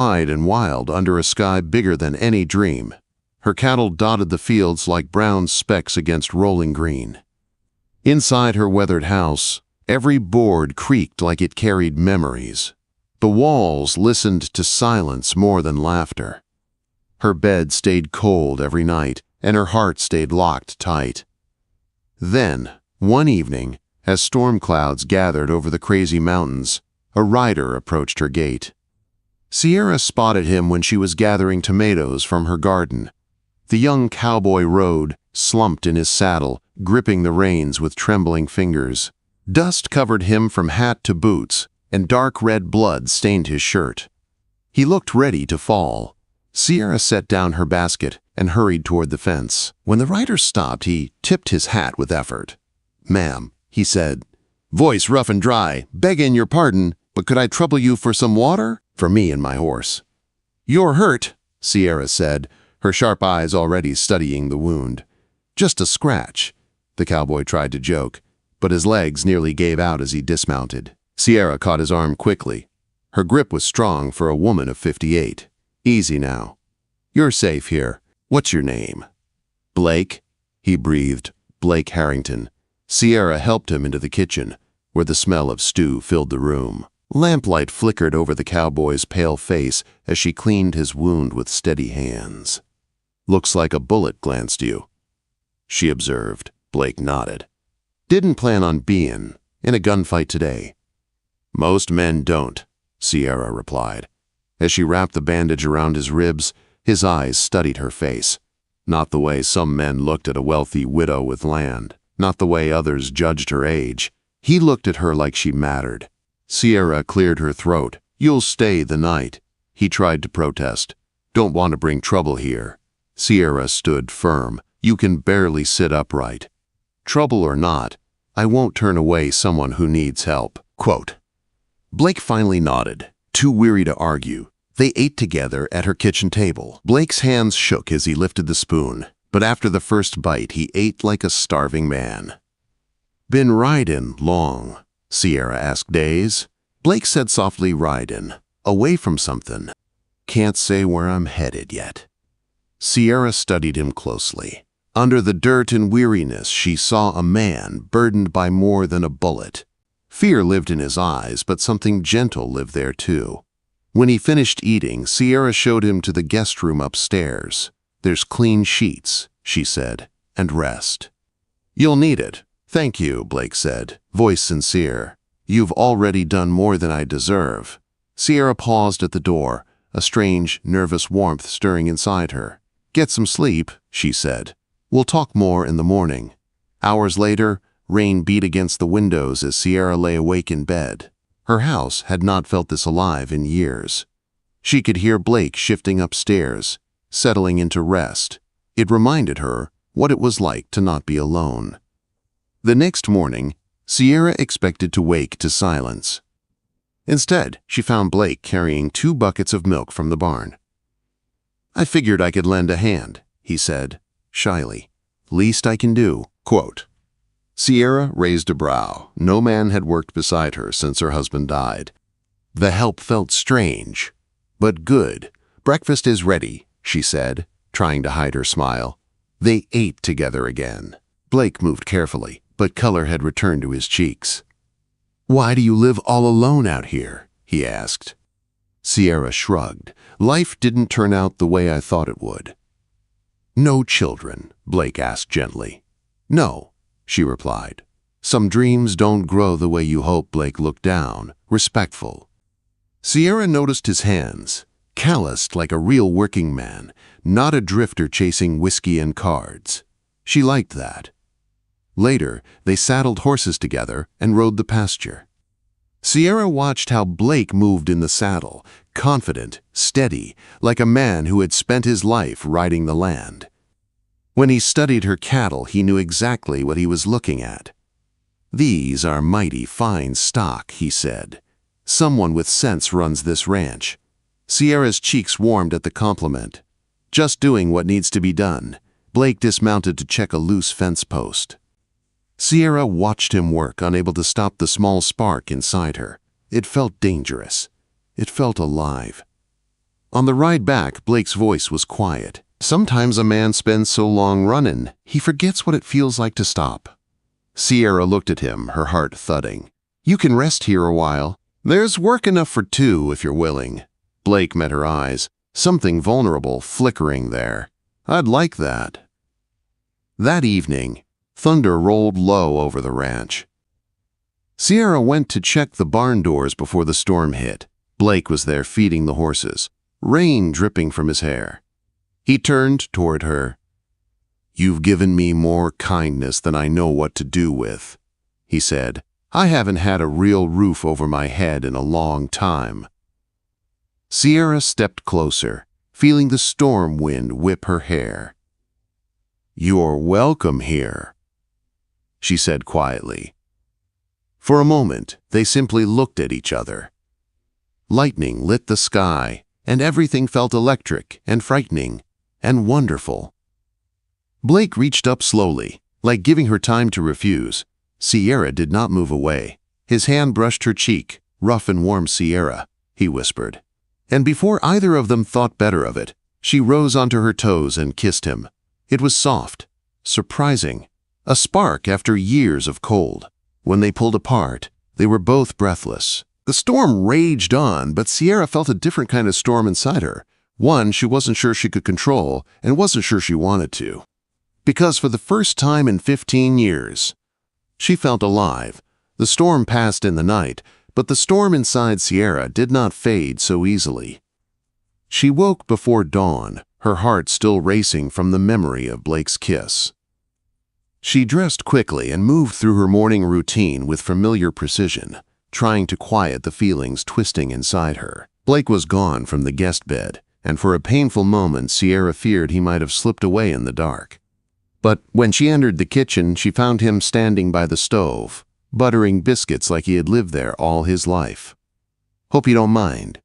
wide and wild under a sky bigger than any dream. Her cattle dotted the fields like brown specks against rolling green. Inside her weathered house, every board creaked like it carried memories. The walls listened to silence more than laughter. Her bed stayed cold every night, and her heart stayed locked tight. Then, one evening, as storm clouds gathered over the crazy mountains, a rider approached her gate. Sierra spotted him when she was gathering tomatoes from her garden. The young cowboy rode, slumped in his saddle, gripping the reins with trembling fingers. Dust covered him from hat to boots, and dark red blood stained his shirt. He looked ready to fall. Sierra set down her basket and hurried toward the fence. When the rider stopped, he tipped his hat with effort. "Ma'am," he said, voice rough and dry, "begging your pardon, but could I trouble you for some water? For me and my horse." "You're hurt," Sierra said, her sharp eyes already studying the wound. "Just a scratch," the cowboy tried to joke, but his legs nearly gave out as he dismounted. Sierra caught his arm quickly. Her grip was strong for a woman of 58. "Easy now. You're safe here. What's your name?" "Blake," he breathed. "Blake Harrington." Sierra helped him into the kitchen, where the smell of stew filled the room. Lamplight flickered over the cowboy's pale face as she cleaned his wound with steady hands. "Looks like a bullet glanced you," she observed. Blake nodded. "Didn't plan on being in a gunfight today." "Most men don't," Sierra replied. As she wrapped the bandage around his ribs, his eyes studied her face. Not the way some men looked at a wealthy widow with land, not the way others judged her age. He looked at her like she mattered. Sierra cleared her throat. "You'll stay the night." He tried to protest. "Don't want to bring trouble here." Sierra stood firm. "You can barely sit upright." "Trouble or not, I won't turn away someone who needs help." Quote. Blake finally nodded, too weary to argue. They ate together at her kitchen table. Blake's hands shook as he lifted the spoon, but after the first bite he ate like a starving man. "Been riding long?" Sierra asked, dazed. Blake said softly, "Riding. Away from something. Can't say where I'm headed yet." Sierra studied him closely. Under the dirt and weariness, she saw a man burdened by more than a bullet. Fear lived in his eyes, but something gentle lived there too. When he finished eating, Sierra showed him to the guest room upstairs. "There's clean sheets," she said, "and rest." "You'll need it." "Thank you," Blake said, voice sincere. "You've already done more than I deserve." Sierra paused at the door, a strange, nervous warmth stirring inside her. "Get some sleep," she said. "We'll talk more in the morning." Hours later, rain beat against the windows as Sierra lay awake in bed. Her house had not felt this alive in years. She could hear Blake shifting upstairs, settling into rest. It reminded her what it was like to not be alone. The next morning, Sierra expected to wake to silence. Instead, she found Blake carrying 2 buckets of milk from the barn. "I figured I could lend a hand," he said, shyly. "Least I can do." Quote. Sierra raised a brow. No man had worked beside her since her husband died. The help felt strange, but good. "Breakfast is ready," she said, trying to hide her smile. They ate together again. Blake moved carefully, but color had returned to his cheeks. "Why do you live all alone out here?" he asked. Sierra shrugged. "Life didn't turn out the way I thought it would." "No children?" Blake asked gently. "No," she replied. "Some dreams don't grow the way you hope." Blake looked down, respectful. Sierra noticed his hands, calloused like a real working man, not a drifter chasing whiskey and cards. She liked that. Later, they saddled horses together and rode the pasture. Sierra watched how Blake moved in the saddle, confident, steady, like a man who had spent his life riding the land. When he studied her cattle, he knew exactly what he was looking at. "These are mighty fine stock," he said. "Someone with sense runs this ranch." Sierra's cheeks warmed at the compliment. "Just doing what needs to be done." Blake dismounted to check a loose fence post. Sierra watched him work, unable to stop the small spark inside her. It felt dangerous. It felt alive. On the ride back, Blake's voice was quiet. Sometimes a man spends so long running, he forgets what it feels like to stop. Sierra looked at him, her heart thudding. You can rest here a while. There's work enough for two if you're willing. Blake met her eyes, something vulnerable flickering there. I'd like that. That evening, thunder rolled low over the ranch. Sierra went to check the barn doors before the storm hit. Blake was there feeding the horses, rain dripping from his hair. He turned toward her. You've given me more kindness than I know what to do with, he said. I haven't had a real roof over my head in a long time. Sierra stepped closer, feeling the storm wind whip her hair. You're welcome here, she said quietly. For a moment, they simply looked at each other. Lightning lit the sky, and everything felt electric and frightening and wonderful. Blake reached up slowly, like giving her time to refuse. Sierra did not move away. His hand brushed her cheek. Rough and warm, Sierra, he whispered. And before either of them thought better of it, she rose onto her toes and kissed him. It was soft, surprising, a spark after years of cold. When they pulled apart, they were both breathless. The storm raged on, but Sierra felt a different kind of storm inside her. One she wasn't sure she could control and wasn't sure she wanted to. Because for the first time in 15 years, she felt alive. The storm passed in the night, but the storm inside Sierra did not fade so easily. She woke before dawn, her heart still racing from the memory of Blake's kiss. She dressed quickly and moved through her morning routine with familiar precision, trying to quiet the feelings twisting inside her. Blake was gone from the guest bed, and for a painful moment Sierra feared he might have slipped away in the dark. But when she entered the kitchen, she found him standing by the stove, buttering biscuits like he had lived there all his life. Hope you don't mind,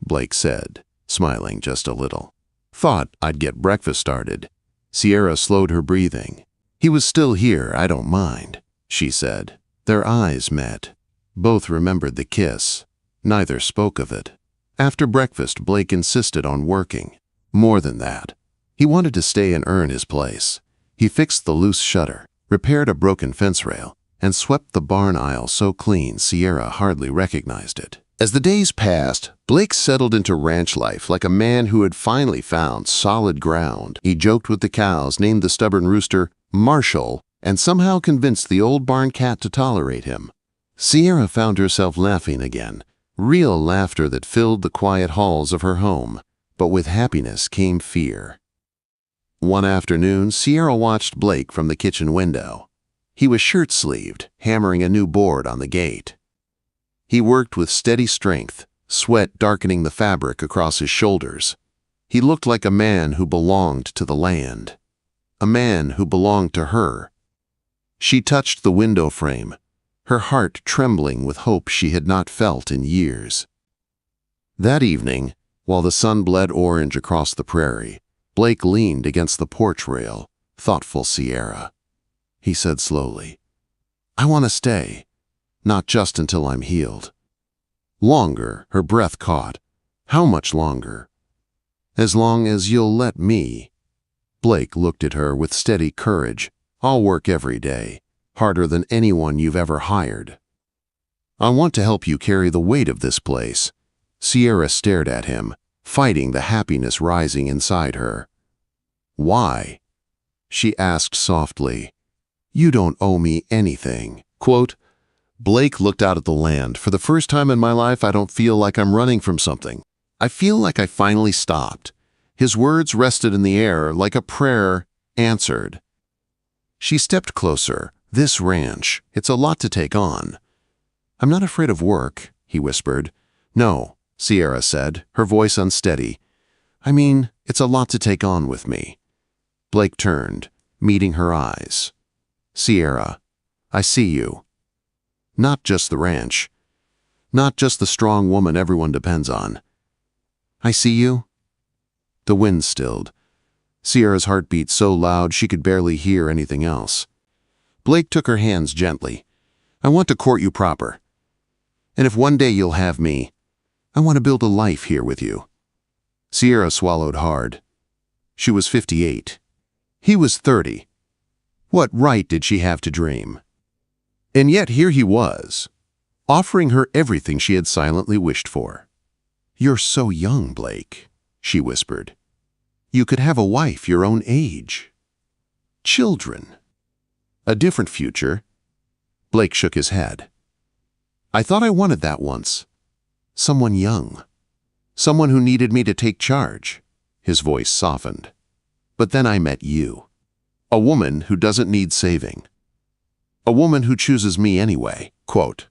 Blake said, smiling just a little. Thought I'd get breakfast started. Sierra slowed her breathing. He was still here, I don't mind, she said. Their eyes met. Both remembered the kiss. Neither spoke of it. After breakfast, Blake insisted on working. More than that, he wanted to stay and earn his place. He fixed the loose shutter, repaired a broken fence rail, and swept the barn aisle so clean Sierra hardly recognized it. As the days passed, Blake settled into ranch life like a man who had finally found solid ground. He joked with the cows, named the stubborn rooster Marshall, and somehow convinced the old barn cat to tolerate him. Sierra found herself laughing again, real laughter that filled the quiet halls of her home. But with happiness came fear. One afternoon, Sierra watched Blake from the kitchen window. He was shirt-sleeved, hammering a new board on the gate. He worked with steady strength, sweat darkening the fabric across his shoulders. He looked like a man who belonged to the land. A man who belonged to her. She touched the window frame, her heart trembling with hope she had not felt in years. That evening, while the sun bled orange across the prairie, Blake leaned against the porch rail, thoughtful Sierra. He said slowly, I want to stay, not just until I'm healed. Longer, her breath caught. How much longer? As long as you'll let me. Blake looked at her with steady courage. I'll work every day, harder than anyone you've ever hired. I want to help you carry the weight of this place. Sierra stared at him, fighting the happiness rising inside her. Why? She asked softly. You don't owe me anything. Quote, Blake looked out at the land. For the first time in my life, I don't feel like I'm running from something. I feel like I finally stopped. His words rested in the air like a prayer answered. She stepped closer. This ranch, it's a lot to take on. I'm not afraid of work, he whispered. No, Sierra said, her voice unsteady. I mean, it's a lot to take on with me. Blake turned, meeting her eyes. Sierra, I see you. Not just the ranch. Not just the strong woman everyone depends on. I see you. The wind stilled. Sierra's heart beat so loud she could barely hear anything else. Blake took her hands gently. I want to court you proper. And if one day you'll have me, I want to build a life here with you. Sierra swallowed hard. She was 58. He was 30. What right did she have to dream? And yet here he was, offering her everything she had silently wished for. "You're so young, Blake," she whispered. "You could have a wife your own age. Children. A different future." Blake shook his head. "I thought I wanted that once. Someone young. Someone who needed me to take charge." His voice softened. "But then I met you. A woman who doesn't need saving. A woman who chooses me anyway." Quote.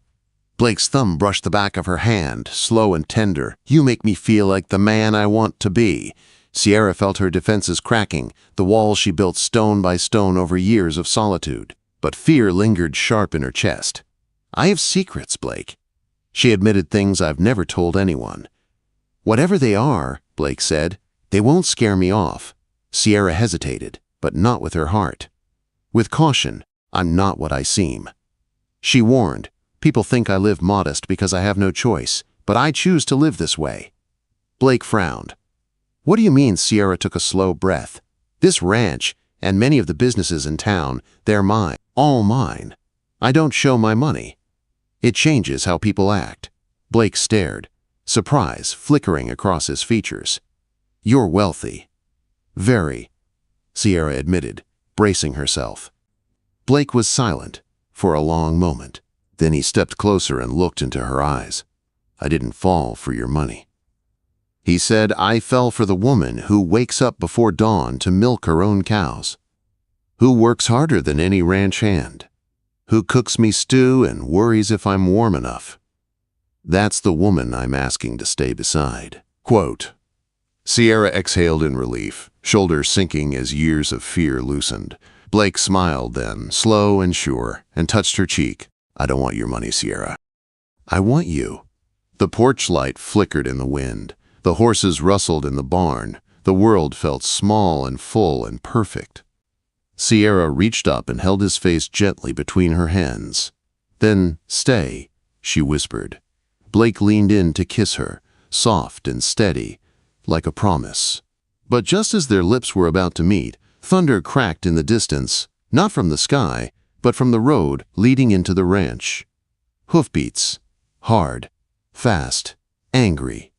Blake's thumb brushed the back of her hand, slow and tender. "You make me feel like the man I want to be." Sierra felt her defenses cracking, the walls she built stone by stone over years of solitude. But fear lingered sharp in her chest. "I have secrets, Blake." She admitted things I've never told anyone. "Whatever they are," Blake said, "they won't scare me off." Sierra hesitated, but not with her heart. With caution, "I'm not what I seem." She warned, "People think I live modest because I have no choice, but I choose to live this way." Blake frowned. "What do you mean?" Sierra took a slow breath. "This ranch, and many of the businesses in town, they're mine, all mine. I don't show my money. It changes how people act." Blake stared, surprise flickering across his features. "You're wealthy." "Very," Sierra admitted, bracing herself. Blake was silent for a long moment. Then he stepped closer and looked into her eyes. "I didn't fall for your money," he said. "I fell for the woman who wakes up before dawn to milk her own cows, who works harder than any ranch hand, who cooks me stew and worries if I'm warm enough. That's the woman I'm asking to stay beside." Quote. Sierra exhaled in relief, shoulders sinking as years of fear loosened. Blake smiled then, slow and sure, and touched her cheek. "I don't want your money, Sierra. I want you." The porch light flickered in the wind. The horses rustled in the barn. The world felt small and full and perfect. Sierra reached up and held his face gently between her hands. "Then stay," she whispered. Blake leaned in to kiss her, soft and steady, like a promise. But just as their lips were about to meet, thunder cracked in the distance, not from the sky, but from the road leading into the ranch. Hoofbeats, hard, fast, angry.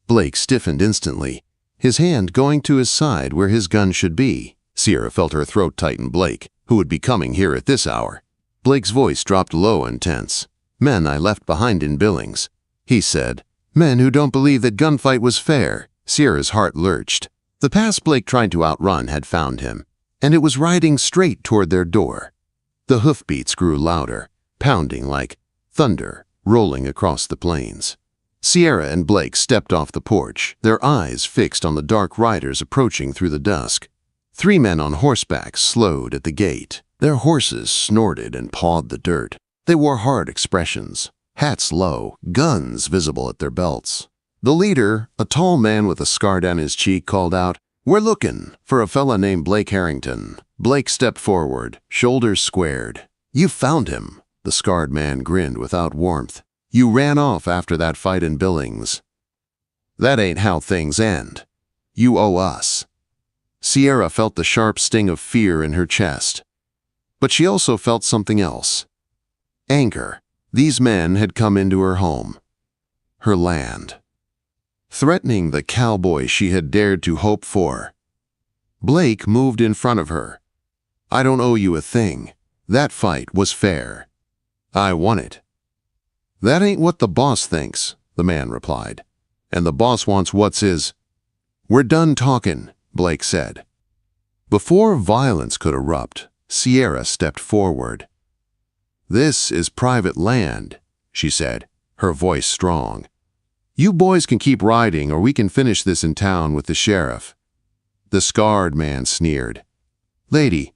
Blake stiffened instantly, his hand going to his side where his gun should be. Sierra felt her throat tighten. Blake, who would be coming here at this hour? Blake's voice dropped low and tense. "Men I left behind in Billings," he said. "Men who don't believe that gunfight was fair." Sierra's heart lurched. The path Blake tried to outrun had found him, and it was riding straight toward their door. The hoofbeats grew louder, pounding like thunder rolling across the plains. Sierra and Blake stepped off the porch, their eyes fixed on the dark riders approaching through the dusk. 3 men on horseback slowed at the gate. Their horses snorted and pawed the dirt. They wore hard expressions, hats low, guns visible at their belts. The leader, a tall man with a scar down his cheek, called out, "We're looking for a fella named Blake Harrington." Blake stepped forward, shoulders squared. "You found him," the scarred man grinned without warmth. "You ran off after that fight in Billings. That ain't how things end. You owe us." Sierra felt the sharp sting of fear in her chest. But she also felt something else. Anger. These men had come into her home, her land, threatening the cowboy she had dared to hope for. Blake moved in front of her. "I don't owe you a thing. That fight was fair. I won it." "That ain't what the boss thinks," the man replied. "And the boss wants what's his." "We're done talking," Blake said. Before violence could erupt, Sierra stepped forward. "This is private land," she said, her voice strong. "You boys can keep riding, or we can finish this in town with the sheriff." The scarred man sneered. "Lady,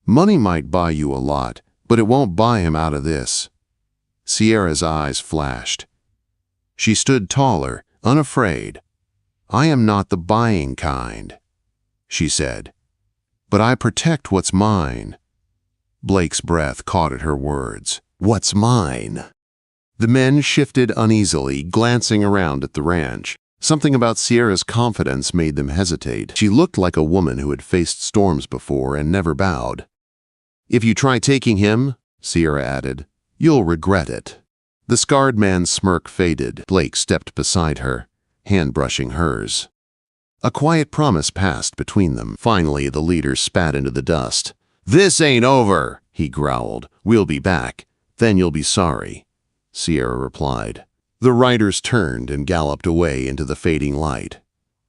money might buy you a lot, but it won't buy him out of this." Sierra's eyes flashed. She stood taller, unafraid. "I am not the buying kind," she said, "but I protect what's mine." Blake's breath caught at her words. "What's mine?" The men shifted uneasily, glancing around at the ranch. Something about Sierra's confidence made them hesitate. She looked like a woman who had faced storms before and never bowed. "If you try taking him," Sierra added, "you'll regret it." The scarred man's smirk faded. Blake stepped beside her, hand brushing hers. A quiet promise passed between them. Finally, the leader spat into the dust. "This ain't over," he growled. "We'll be back. Then you'll be sorry," Sierra replied. The riders turned and galloped away into the fading light.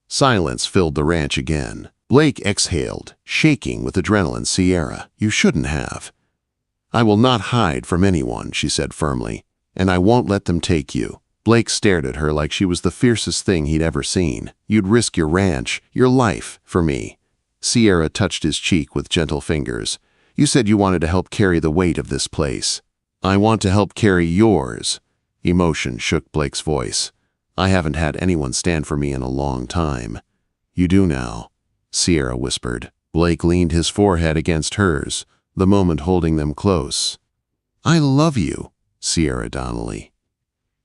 Silence filled the ranch again. Blake exhaled, shaking with adrenaline. "Sierra, you shouldn't have." "I will not hide from anyone," she said firmly, "and I won't let them take you." Blake stared at her like she was the fiercest thing he'd ever seen. "You'd risk your ranch, your life, for me." Sierra touched his cheek with gentle fingers. "You said you wanted to help carry the weight of this place." "I want to help carry yours." Emotion shook Blake's voice. "I haven't had anyone stand for me in a long time." "You do now," Sierra whispered. Blake leaned his forehead against hers, the moment holding them close. "I love you, Sierra Donnelly."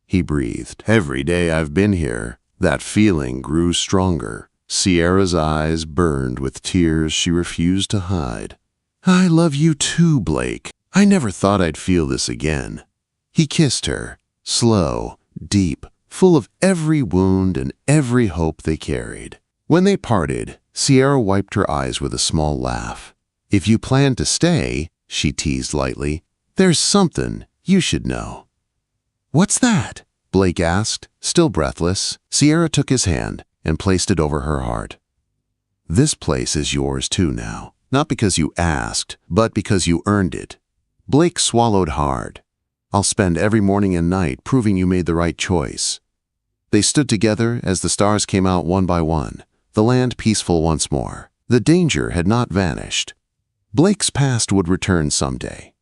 He breathed. "Every day I've been here, that feeling grew stronger." Sierra's eyes burned with tears she refused to hide. "I love you too, Blake. I never thought I'd feel this again." He kissed her, slow, deep, full of every wound and every hope they carried. When they parted, Sierra wiped her eyes with a small laugh. "If you plan to stay," she teased lightly, "there's something you should know." "What's that?" Blake asked, still breathless. Sierra took his hand and placed it over her heart. "This place is yours too now, not because you asked, but because you earned it." Blake swallowed hard. "I'll spend every morning and night proving you made the right choice." They stood together as the stars came out one by one, the land peaceful once more. The danger had not vanished. Blake's past would return someday,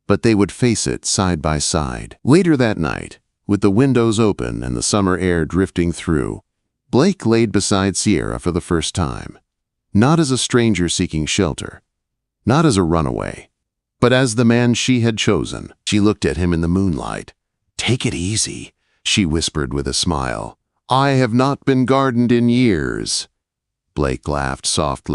but they would face it side by side. Later that night, with the windows open and the summer air drifting through, Blake laid beside Sierra for the first time. Not as a stranger seeking shelter, not as a runaway, but as the man she had chosen. She looked at him in the moonlight. "Take it easy," she whispered with a smile. "I have not been gardened in years." Blake laughed softly.